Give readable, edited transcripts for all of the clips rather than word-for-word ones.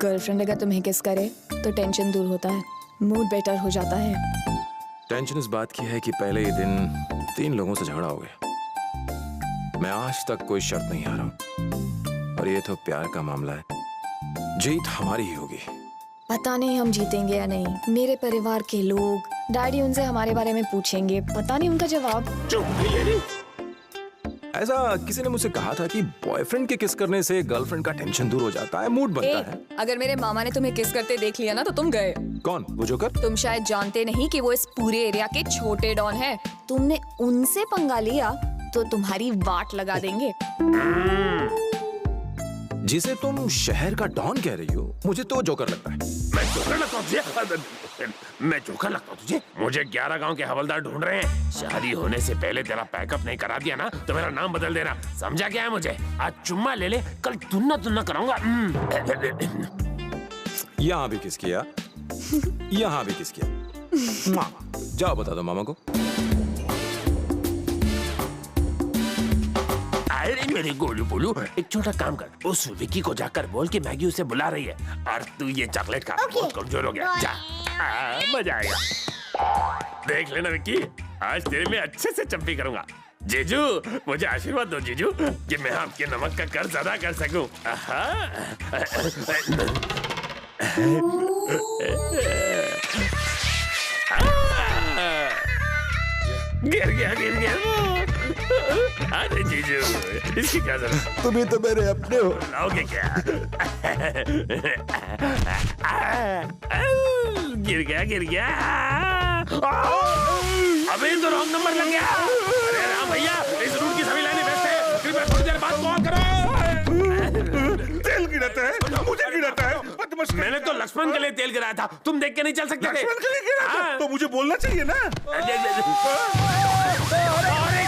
Girlfriend अगर तुम्हें किस करे तो टेंशन दूर होता है, मूड बेटर हो जाता है। टेंशन इस बात की है कि पहले ही दिन 3 लोगों से झगड़ा हो गया। मैं आज तक कोई शर्त नहीं हारा हूं और ये तो प्यार का मामला है, जीत हमारी ही होगी। पता नहीं हम जीतेंगे या नहीं। मेरे परिवार के लोग, डैडी उनसे हमारे बारे में पूछेंगे, पता नहीं उनका जवाब। ऐसा किसी ने मुझसे कहा था कि बॉयफ्रेंड के किस करने से गर्लफ्रेंड का टेंशन दूर हो जाता है, मूड बनता है। अगर मेरे मामा ने तुम्हें किस करते देख लिया ना तो तुम गए। कौन? वो जोकर? तुम शायद जानते नहीं कि वो इस पूरे एरिया के छोटे डॉन हैं। तुमने उनसे पंगा लिया तो तुम्हारी वाट लगा देंगे। जिसे तुम शहर का डॉन कह रही हो, मुझे तो जोकर लगता है। मैं जोकर लगता हूँ तुझे? मैं जोकर लगता हूँ तुझे? मुझे 11 गांव के हवलदार ढूंढ रहे हैं। शादी होने से पहले तेरा पैकअप नहीं करा दिया ना तो मेरा नाम बदल देना, समझा क्या है मुझे? आज चुम्मा ले ले, कल तुन्ना तुन्ना कराऊंगा। यहाँ भी किस किया, यहाँ भी किस किया। जाओ बता दो मामा को। अरे मेरे गोलू बोलू, एक छोटा काम कर, उस विकी को जाकर बोल कि मैगी उसे बुला रही है और तू ये चॉकलेट खा। बहुत कमजोर हो गया, जा। मजा आएगा। देख लेना विकी, आज तेरे लिए अच्छे से चंपी करूंगा। जीजू, मुझे आशीर्वाद दो जीजू कि मैं आपके नमक का कर्ज अदा कर सकूं। गिर गया, गिर गया। अरे जीजू, इसकी क्या जरूरत? तुम ही तो मेरे अपने हो। लाओगे क्या? गिर गया, गिर गया। अबे तो रॉन्ग नंबर लग गया। अरे राम भैया, इस रूट की सभी लाइनें व्यस्त हैं। कृपया थोड़ी देर बाद कॉल करो। तेल गिराता है, मुझे गिराता है। मैंने तो लक्ष्मण के लिए तेल गिराया था, तुम देख के नहीं चल सकते थे। लक्ष्मण के लिए गिराया था? तो मुझे बोलना चाहिए ना। और एक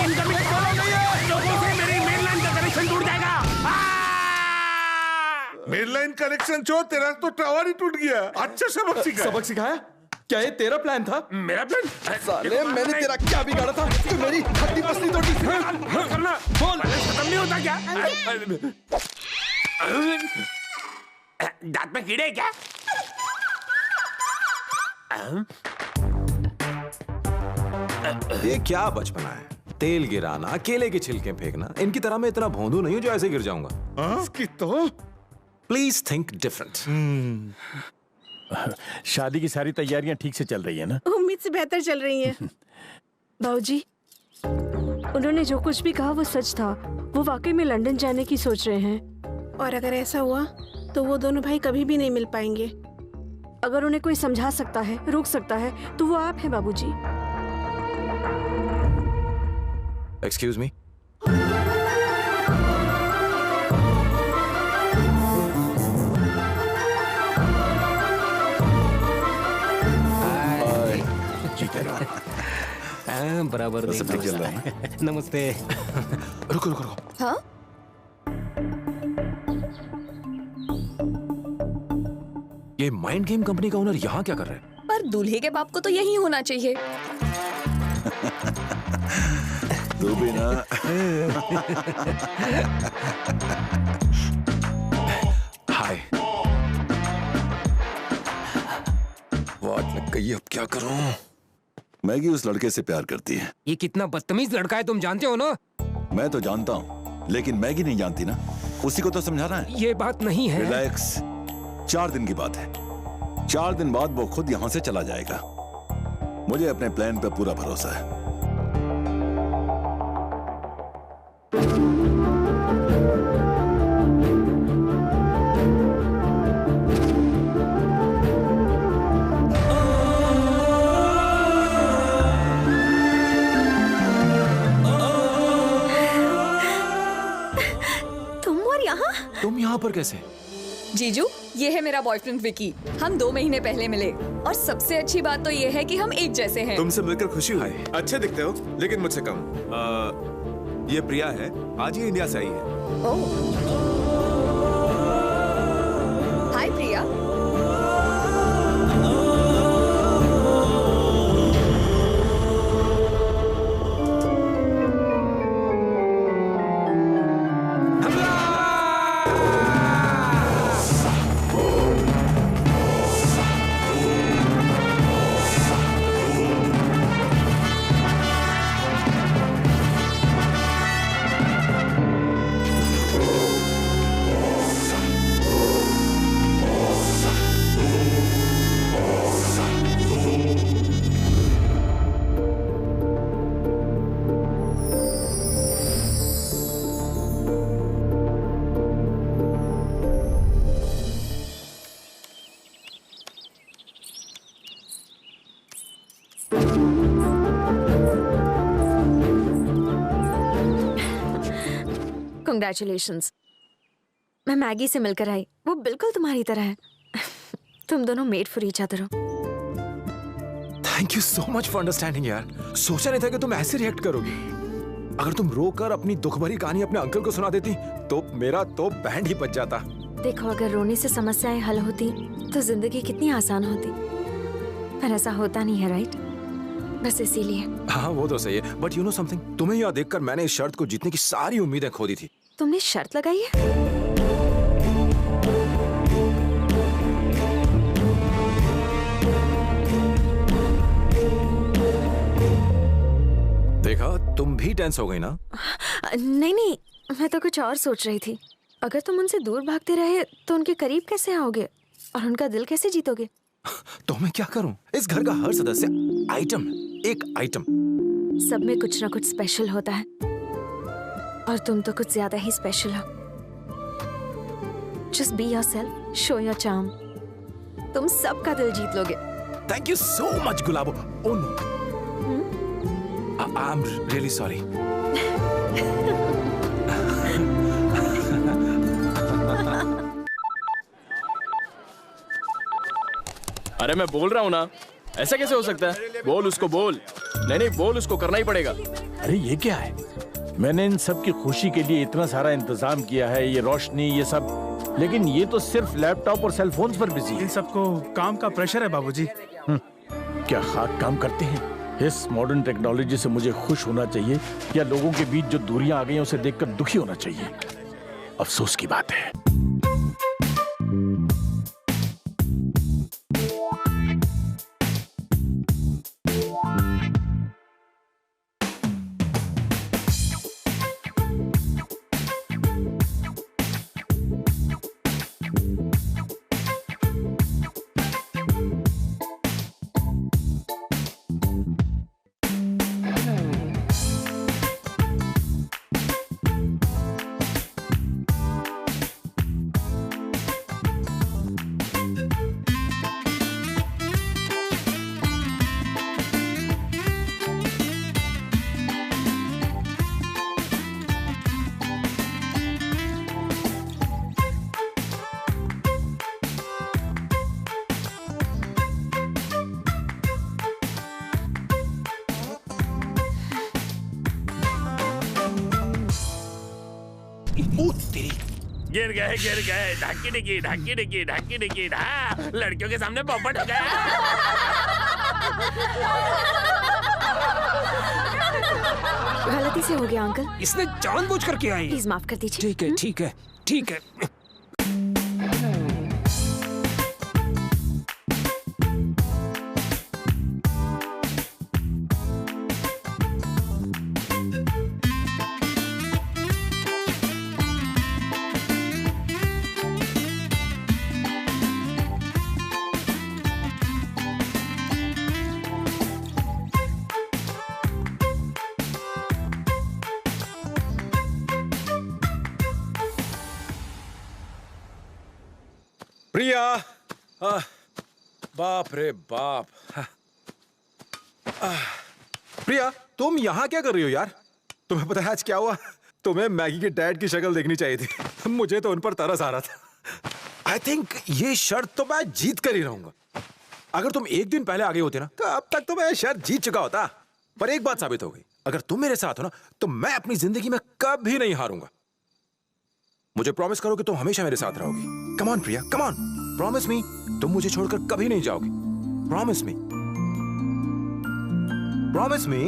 इनकमिंग कॉल आ गई है। लोगों से मेरी मेनलाइन का कनेक्शन टूट जाएगा। मेनलाइन कनेक्शन छोड़, तेरा तो टावर ही टूट गया। अच्छा सबक सिखाया। सबक सिखाया? क्या ये तेरा प्लान था? मेरा प्लान? साले, मैंने तेरा क्या बिगाड़ा था? तो मेरी हड्डी पसली तोड़ी। करना बोल, खत्म नहीं होता क्या? दांत में कीड़े हैं क्या? ये क्या बचपना है? तेल गिराना, केले के छिलके फेंकना, इनकी तरह मैं इतना भोंदू नहीं हूं जो ऐसे गिर जाऊंगा। इसकी तो प्लीज थिंक डिफरेंट। शादी की सारी तैयारियां ठीक से चल रही है ना? उम्मीद से बेहतर चल रही है। बाबूजी, उन्होंने जो कुछ भी कहा वो सच था। वो वाकई में लंदन जाने की सोच रहे हैं। और अगर ऐसा हुआ तो वो दोनों भाई कभी भी नहीं मिल पाएंगे। अगर उन्हें कोई समझा सकता है, रोक सकता है, तो वो आप हैं बाबूजी। Excuse me. बराबर सब ठीक चल रहा है। नमस्ते। रुको रुको रुको। हाँ? ये माइंड गेम कंपनी का ओनर यहाँ क्या कर रहा है? पर दूल्हे के बाप को तो यही होना चाहिए। तू भी ना। हाय। वाट लग गई, अब क्या करूं? मैगी उस लड़के से प्यार करती है। ये कितना बदतमीज लड़का है, तुम जानते हो ना? मैं तो जानता हूँ, लेकिन मैगी नहीं जानती ना। उसी को तो समझाना है। ये बात नहीं है। रिलैक्स, 4 दिन की बात है। 4 दिन बाद वो खुद यहाँ से चला जाएगा। मुझे अपने प्लान पे पूरा भरोसा है। तुम यहाँ पर कैसे? जीजू, ये है मेरा बॉयफ्रेंड विकी। हम 2 महीने पहले मिले और सबसे अच्छी बात तो ये है कि हम एक जैसे हैं। तुमसे मिलकर खुशी हुई। अच्छे दिखते हो, लेकिन मुझसे कम। ये प्रिया है, आज ही इंडिया से आई है। ओह। हाय प्रिया। Congratulations. मैं मैगी से मिलकर आई, वो बिल्कुल तुम्हारी तरह है। तुम दोनों मेड फॉर ईच अदर हो। Thank you so much for understanding यार। सोचा नहीं था कि तुम ऐसे रिएक्ट करोगी। अगर तुम रोकर अपनी दुख भरी कहानी अपने अंकल को सुना देती तो मेरा तो बैंड ही बज जाता। देखो, अगर रोने से समस्याएं हल होती तो जिंदगी कितनी आसान होती, पर ऐसा होता नहीं है, राइट? बस इसीलिए। हाँ वो तो सही है, बट यू नो समथिंग, तुम्हें यहाँ देखकर मैंने इस शर्त को जीतने की सारी उम्मीदें खो दी थी। तुमने शर्त लगाई है? देखा, तुम भी टेंस हो गई ना? नहीं नहीं, मैं तो कुछ और सोच रही थी। अगर तुम उनसे दूर भागते रहे तो उनके करीब कैसे आओगे और उनका दिल कैसे जीतोगे? तो मैं क्या करूं? इस घर का हर सदस्य आइटम, एक आइटम। सब में कुछ ना कुछ स्पेशल होता है और तुम तो कुछ ज्यादा ही स्पेशल हो। Just be yourself, show your charm. तुम सबका दिल जीत लोगे। Thank you so much, Gulabo. Oh no. I'm really sorry. अरे मैं बोल रहा हूँ ना, ऐसा कैसे हो सकता है? बोल उसको, बोल। नहीं बोल उसको, करना ही पड़ेगा। अरे ये क्या है? मैंने इन सब की खुशी के लिए इतना सारा इंतजाम किया है, ये रोशनी, ये सब, लेकिन ये तो सिर्फ लैपटॉप और सेल फोन्स पर बिजी है। इन सबको काम का प्रेशर है बाबूजी। क्या खाक काम करते हैं? इस मॉडर्न टेक्नोलॉजी से मुझे खुश होना चाहिए या लोगों के बीच जो दूरियां आ गई हैं उसे देखकर दुखी होना चाहिए? अफसोस की बात है। गिर गए ढक्की डिगी। हाँ, लड़कियों के सामने पोपट हो गया। गलती से हो गया अंकल। इसने जानबूझकर किया है। प्लीज माफ कर दीजिए। ठीक है। प्रिया, बाप रे बाप। प्रिया, तुम यहाँ क्या कर रही हो यार? तुम्हें पता है आज क्या हुआ? तुम्हें मैगी के डैड की शक्ल देखनी चाहिए थी। मुझे तो उन पर तरस आ रहा था। आई थिंक ये शर्त तो मैं जीत कर ही रहूंगा। अगर तुम एक दिन पहले आ गई होती ना तो अब तक तो मैं शर्त जीत चुका होता। पर एक बात साबित हो गई, अगर तुम मेरे साथ हो ना तो मैं अपनी जिंदगी में कभी नहीं हारूंगा। मुझे प्रॉमिस करो कि तुम हमेशा मेरे साथ रहोगी। Come on Priya, come on, promise me. तुम मुझे छोड़कर कभी नहीं जाओगी। Promise me, promise me,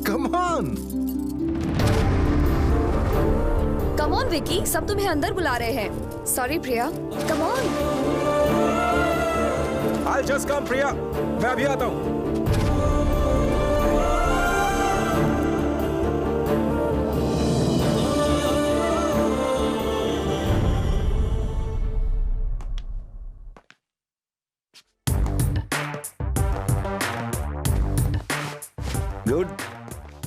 come on. Come on Vicky, सब तुम्हें अंदर बुला रहे हैं। Sorry Priya, come on. I'll just come प्रिया, मैं अभी आता हूं। Good,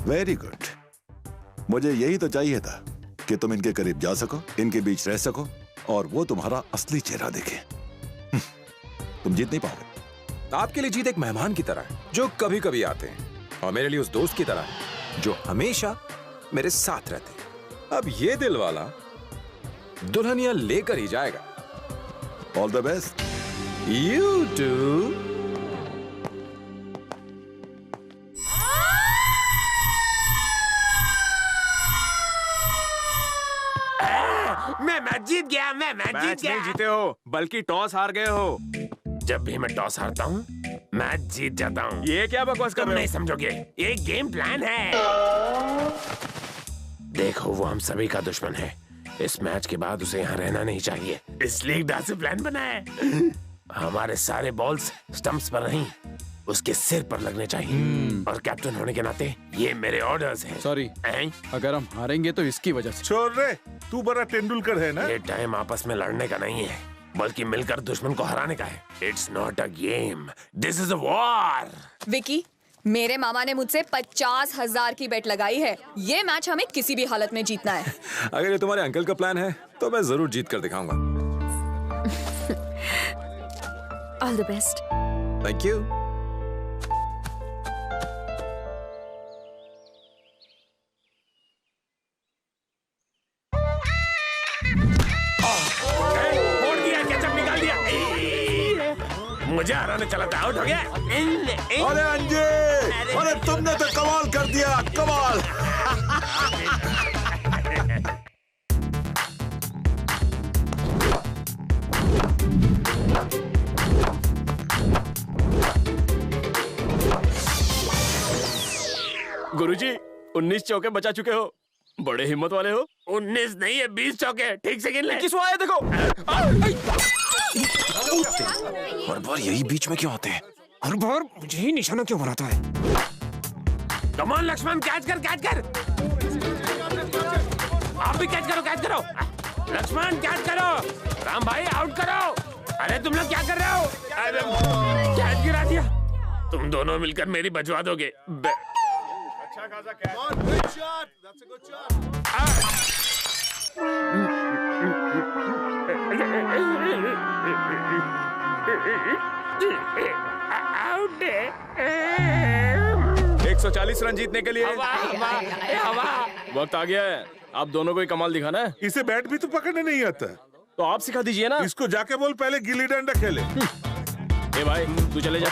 very good. मुझे यही तो चाहिए था कि तुम इनके करीब जा सको, इनके बीच रह सको और वो तुम्हारा असली चेहरा देखे। तुम जीत नहीं पाओगे। आपके लिए जीत एक मेहमान की तरह है जो कभी कभी आते हैं और मेरे लिए उस दोस्त की तरह है जो हमेशा मेरे साथ रहते। अब ये दिल वाला दुल्हनिया लेकर ही जाएगा। All the best. You too. मैं मैच जीत गया, मैं मैच जीत मैच गया। नहीं जीते हो, बल्कि टॉस हार गए हो। जब भी मैं टॉस हारता हूँ मैच जीत जाता हूँ। ये क्या बकवास कर तुम रहे नहीं हो? समझोगे, ये गेम प्लान है। देखो वो हम सभी का दुश्मन है। इस मैच के बाद उसे यहाँ रहना नहीं चाहिए, इसलिए एक डांसी प्लान बना है। हमारे सारे बॉल्स स्टंप्स पर नहीं, उसके सिर पर लगने चाहिए। और कैप्टन होने के नाते ये मेरे ऑर्डर्स हैं। सॉरी, अगर हम हारेंगे तो इसकी वजह से। छोड़ रे, तू बड़ा तेंदुलकर है ना। ये टाइम आपस में लड़ने का नहीं है, बल्कि मिलकर दुश्मन को हराने का है। It's not a game, this is a war. Vicky, मेरे मामा ने मुझसे 50,000 की बेट लगाई है। ये मैच हमें किसी भी हालत में जीतना है। अगर ये तुम्हारे अंकल का प्लान है तो मैं जरूर जीत कर दिखाऊंगा। All the best. Thank you. फोड़ दिया, केचप निकाल दिया। मुझे हराने चला था, आउट हो गया। अरे अंजे, अरे तुमने तो कमाल कर दिया, कमाल। गुरुजी, 19 चौके बचा चुके हो, बड़े हिम्मत वाले हो। 19 नहीं है, 20 चौके, ठीक से गिन ले। किसको आया देखो। हर बार यही बीच में क्यों आते हैं? हर बार मुझे ही निशाना क्यों बनाता है? कम ऑन लक्ष्मण, कैच कर, कैच कर। आप भी कैच करो, कैच करो। लक्ष्मण कैच करो। राम भाई आउट करो। अरे तुम लोग क्या कर रहे हो? अरे कैच गिरा दिया। तुम दोनों मिलकर मेरी बचवा दोगे। अच्छा खासा catch. Good shot, that's a good shot. Out है। 140 रन जीतने के लिए। वक्त आ गया है, आप दोनों को ही कमाल दिखाना है। इसे बैट भी तो पकड़ने नहीं आता। तो आप सिखा दीजिए ना। इसको जाके बोल पहले गिल्ली डंडा खेले। ए भाई, तू चले जा।